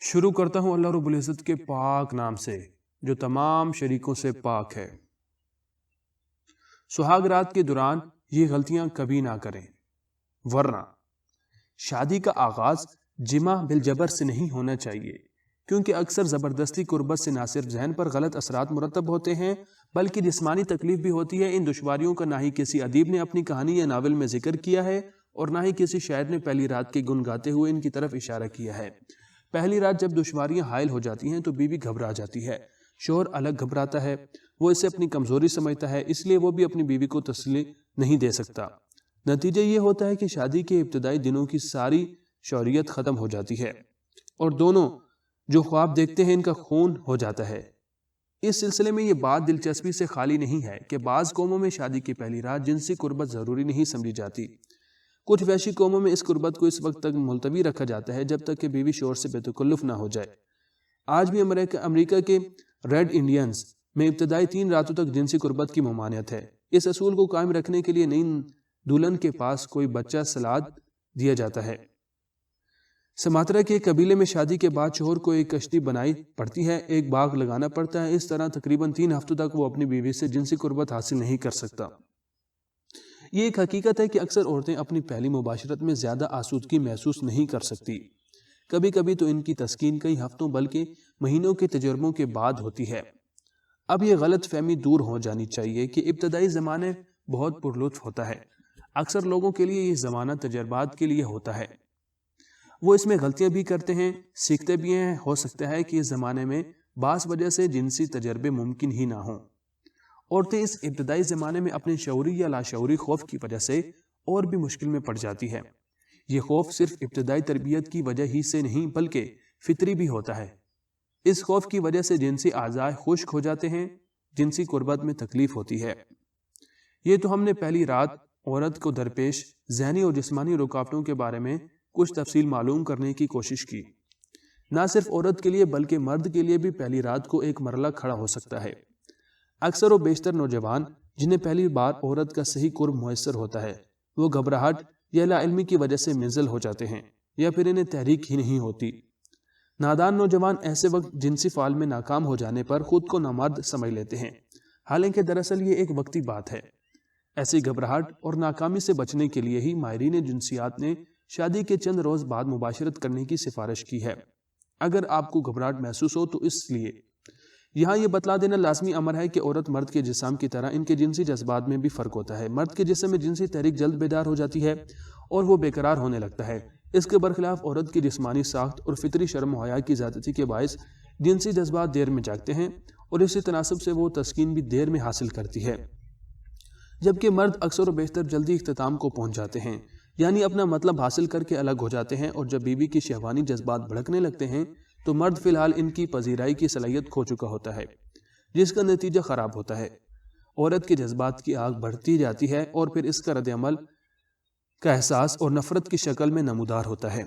شروع کرتا ہوں اللہ رب العزت کے پاک نام سے جو تمام شریکوں سے پاک ہے۔ سہاگ رات کے دوران یہ غلطیاں کبھی نہ کریں، ورنہ شادی کا آغاز جمع بالجبر سے نہیں ہونا چاہیے، کیونکہ اکثر زبردستی قربت سے نہ صرف ذہن پر غلط اثرات مرتب ہوتے ہیں بلکہ جسمانی تکلیف بھی ہوتی ہے۔ ان دشواریوں کا نہ ہی کسی ادیب نے اپنی کہانی یا ناول میں ذکر کیا ہے اور نہ ہی کسی شاعر نے پہلی رات کے گن گاتے ہوئے ان کی طرف اشارہ کیا ہے۔ پہلی رات جب دشواریاں حائل ہو جاتی ہیں تو بیوی گھبرا جاتی ہے، شوہر الگ گھبراتا ہے، وہ اسے اپنی کمزوری سمجھتا ہے، اس لیے وہ بھی اپنی بیوی کو تسلی نہیں دے سکتا۔ نتیجہ یہ ہوتا ہے کہ شادی کے ابتدائی دنوں کی ساری شوریت ختم ہو جاتی ہے اور دونوں جو خواب دیکھتے ہیں ان کا خون ہو جاتا ہے۔ اس سلسلے میں یہ بات دلچسپی سے خالی نہیں ہے کہ بعض قوموں میں شادی کی پہلی رات جنسی قربت ضروری نہیں سمجھی جاتی۔ کچھ وحشی قوموں میں اس قربت کو اس وقت تک ملتوی رکھا جاتا ہے جب تک کہ بیوی شوہر سے بے تکلف نہ ہو جائے۔ آج بھی امریکہ کے ریڈ انڈینز میں ابتدائی 3 راتوں تک جنسی قربت کی ممانعت ہے۔ اس اصول کو قائم رکھنے کے لیے نئی دلہن کے پاس کوئی بچہ سلاد دیا جاتا ہے۔ سماترا کے قبیلے میں شادی کے بعد شوہر کو ایک کشتی بنائی پڑتی ہے، ایک باغ لگانا پڑتا ہے، اس طرح تقریباً 3 ہفتوں تک وہ اپنی بیوی سے جنسی قربت حاصل نہیں کر سکتا۔ یہ ایک حقیقت ہے کہ اکثر عورتیں اپنی پہلی مباشرت میں زیادہ آسودگی محسوس نہیں کر سکتی، کبھی کبھی تو ان کی تسکین کئی ہفتوں بلکہ مہینوں کے تجربوں کے بعد ہوتی ہے۔ اب یہ غلط فہمی دور ہو جانی چاہیے کہ ابتدائی زمانے بہت پرلطف ہوتا ہے۔ اکثر لوگوں کے لیے یہ زمانہ تجربات کے لیے ہوتا ہے، وہ اس میں غلطیاں بھی کرتے ہیں، سیکھتے بھی ہیں۔ ہو سکتا ہے کہ اس زمانے میں بعض وجہ سے جنسی تجربے ممکن ہی نہ ہوں۔ عورتیں اس ابتدائی زمانے میں اپنے شعوری یا لاشعوری خوف کی وجہ سے اور بھی مشکل میں پڑ جاتی ہے۔ یہ خوف صرف ابتدائی تربیت کی وجہ ہی سے نہیں بلکہ فطری بھی ہوتا ہے۔ اس خوف کی وجہ سے جنسی اعضاء خشک ہو جاتے ہیں، جنسی قربت میں تکلیف ہوتی ہے۔ یہ تو ہم نے پہلی رات عورت کو درپیش ذہنی اور جسمانی رکاوٹوں کے بارے میں کچھ تفصیل معلوم کرنے کی کوشش کی۔ نہ صرف عورت کے لیے بلکہ مرد کے لیے بھی پہلی رات کو ایک مرحلہ کھڑا ہو سکتا ہے۔ اکثر و بیشتر نوجوان جنہیں پہلی بار عورت کا صحیح قرب میسر ہوتا ہے وہ گھبراہٹ یا لا علمی کی وجہ سے منزل ہو جاتے ہیں یا پھر انہیں تحریک ہی نہیں ہوتی۔ نادان نوجوان ایسے وقت جنسی فعال میں ناکام ہو جانے پر خود کو نامرد سمجھ لیتے ہیں، حالانکہ دراصل یہ ایک وقتی بات ہے۔ ایسی گھبراہٹ اور ناکامی سے بچنے کے لیے ہی ماہرین جنسیات نے شادی کے چند روز بعد مباشرت کرنے کی سفارش کی ہے۔ اگر آپ کو گھبراہٹ محسوس ہو تو اس لیے یہاں یہ بتلا دینا لازمی امر ہے کہ عورت مرد کے جسم کی طرح ان کے جنسی جذبات میں بھی فرق ہوتا ہے۔ مرد کے جسم میں جنسی تحریک جلد بیدار ہو جاتی ہے اور وہ بے قرار ہونے لگتا ہے۔ اس کے برخلاف عورت کی جسمانی ساخت اور فطری شرم و حیا کی زیادتی کے باعث جنسی جذبات دیر میں جاگتے ہیں اور اسی تناسب سے وہ تسکین بھی دیر میں حاصل کرتی ہے، جبکہ مرد اکثر و بیشتر جلدی اختتام کو پہنچ جاتے ہیں، یعنی اپنا مطلب حاصل کر کے الگ ہو جاتے ہیں۔ اور جب بیوی کی شہوانی جذبات بھڑکنے لگتے ہیں تو مرد فی الحال ان کی پذیرائی کی صلاحیت کھو چکا ہوتا ہے، جس کا نتیجہ خراب ہوتا ہے۔ عورت کے جذبات کی آگ بڑھتی جاتی ہے اور پھر اس کا رد عمل کا احساس اور نفرت کی شکل میں نمودار ہوتا ہے۔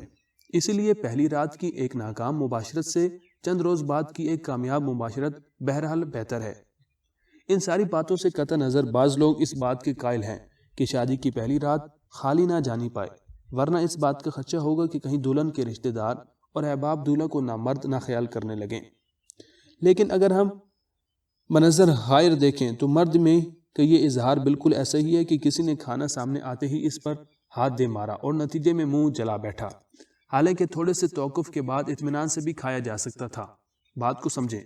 اسی لیے پہلی رات کی ایک ناکام مباشرت سے چند روز بعد کی ایک کامیاب مباشرت بہرحال بہتر ہے۔ ان ساری باتوں سے قطع نظر بعض لوگ اس بات کے قائل ہیں کہ شادی کی پہلی رات خالی نہ جانی پائے، ورنہ اس بات کا خدشہ ہوگا کہ کہیں دلہن کے رشتہ دار اور احباب دولہا کو نامرد نہ خیال کرنے لگیں۔ لیکن اگر ہم منظر غائر دیکھیں تو مرد میں کہ یہ اظہار بالکل ایسا ہی ہے کہ کسی نے کھانا سامنے آتے ہی اس پر ہاتھ دے مارا اور نتیجے میں منہ جلا بیٹھا، حالانکہ تھوڑے سے توقف کے بعد اطمینان سے بھی کھایا جا سکتا تھا۔ بات کو سمجھیں،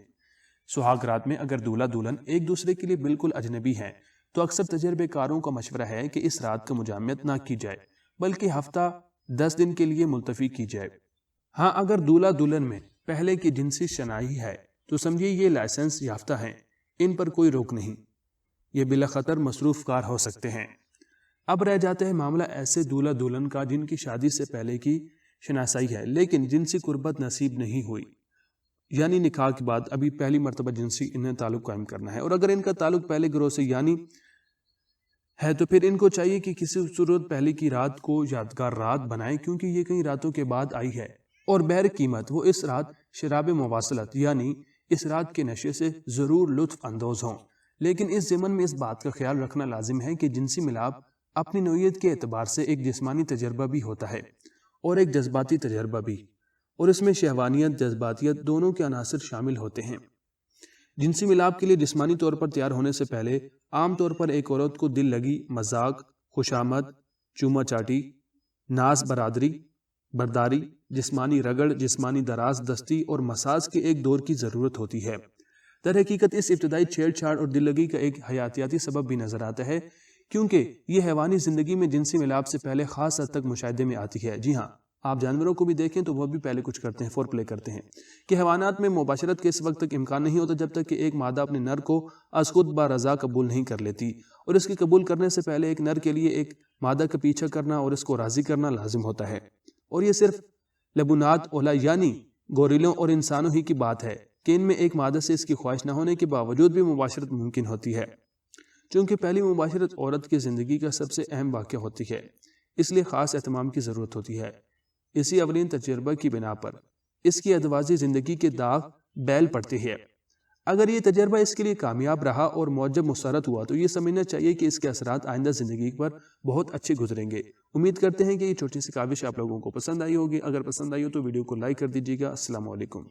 سہاگ رات میں اگر دولہا دلہن ایک دوسرے کے لیے بالکل اجنبی ہیں تو اکثر تجربے کاروں کا مشورہ ہے کہ اس رات کا مجامعت نہ کی جائے بلکہ ہفتہ 10 دن کے لیے ملتوی کی جائے۔ ہاں، اگر دولہا دلہن میں پہلے کی جنسی شنائی ہے تو سمجھیے یہ لائسنس یافتہ ہیں، ان پر کوئی روک نہیں، یہ بلا خطر مصروف کار ہو سکتے ہیں۔ اب رہ جاتا ہے معاملہ ایسے دولہا دلہن کا جن کی شادی سے پہلے کی شناسائی ہے لیکن جنسی قربت نصیب نہیں ہوئی، یعنی نکاح کے بعد ابھی پہلی مرتبہ جنسی انہیں تعلق قائم کرنا ہے، اور اگر ان کا تعلق پہلے گروہ سے یعنی ہے تو پھر ان کو چاہیے کہ کسی صورت پہلے کی رات کو یادگار رات بنائیں، کیونکہ یہ کئی راتوں کے بعد آئی ہے اور بہر قیمت وہ اس رات شراب مواصلت یعنی اس رات کے نشے سے ضرور لطف اندوز ہوں۔ لیکن اس ضمن میں اس بات کا خیال رکھنا لازم ہے کہ جنسی ملاپ اپنی نوعیت کے اعتبار سے ایک جسمانی تجربہ بھی ہوتا ہے اور ایک جذباتی تجربہ بھی، اور اس میں شہوانیت جذباتیت دونوں کے عناصر شامل ہوتے ہیں۔ جنسی ملاپ کے لیے جسمانی طور پر تیار ہونے سے پہلے عام طور پر ایک عورت کو دل لگی، مذاق، خوشامد، چوما چاٹی، ناز برداری، جسمانی رگڑ، جسمانی دراز دستی اور مساج کے ایک دور کی ضرورت ہوتی ہے۔ در حقیقت اس ابتدائی چھیڑ چھاڑ اور دل لگی کا ایک حیاتیاتی سبب بھی نظر آتا ہے، کیونکہ یہ حیوانی زندگی میں جنسی ملاپ سے پہلے خاص حد تک مشاہدے میں آتی ہے۔ جی ہاں، آپ جانوروں کو بھی دیکھیں تو وہ بھی پہلے کچھ کرتے ہیں، فور پلے کرتے ہیں، کہ حیوانات میں مباشرت کے اس وقت تک امکان نہیں ہوتا جب تک کہ ایک مادہ اپنے نر کو از خود با رضا قبول نہیں کر لیتی، اور اس کے قبول کرنے سے پہلے ایک نر کے لیے ایک مادہ کا پیچھا کرنا اور اس کو راضی کرنا لازم ہوتا ہے۔ اور یہ صرف لبنات اولا یعنی گوریلوں اور انسانوں ہی کی بات ہے کہ ان میں ایک مادہ سے اس کی خواہش نہ ہونے کے باوجود بھی مباشرت ممکن ہوتی ہے۔ چونکہ پہلی مباشرت عورت کی زندگی کا سب سے اہم واقعہ ہوتی ہے، اس لیے خاص اہتمام کی ضرورت ہوتی ہے۔ اسی اولین تجربہ کی بنا پر اس کی ادوازی زندگی کے داغ بیل پڑتے ہیں۔ اگر یہ تجربہ اس کے لیے کامیاب رہا اور معجب مسرت ہوا تو یہ سمجھنا چاہیے کہ اس کے اثرات آئندہ زندگی پر بہت اچھے گزریں گے۔ امید کرتے ہیں کہ یہ چھوٹی سی کاوش آپ لوگوں کو پسند آئی ہوگی۔ اگر پسند آئی ہو تو ویڈیو کو لائک کر دیجیے گا۔ السلام علیکم۔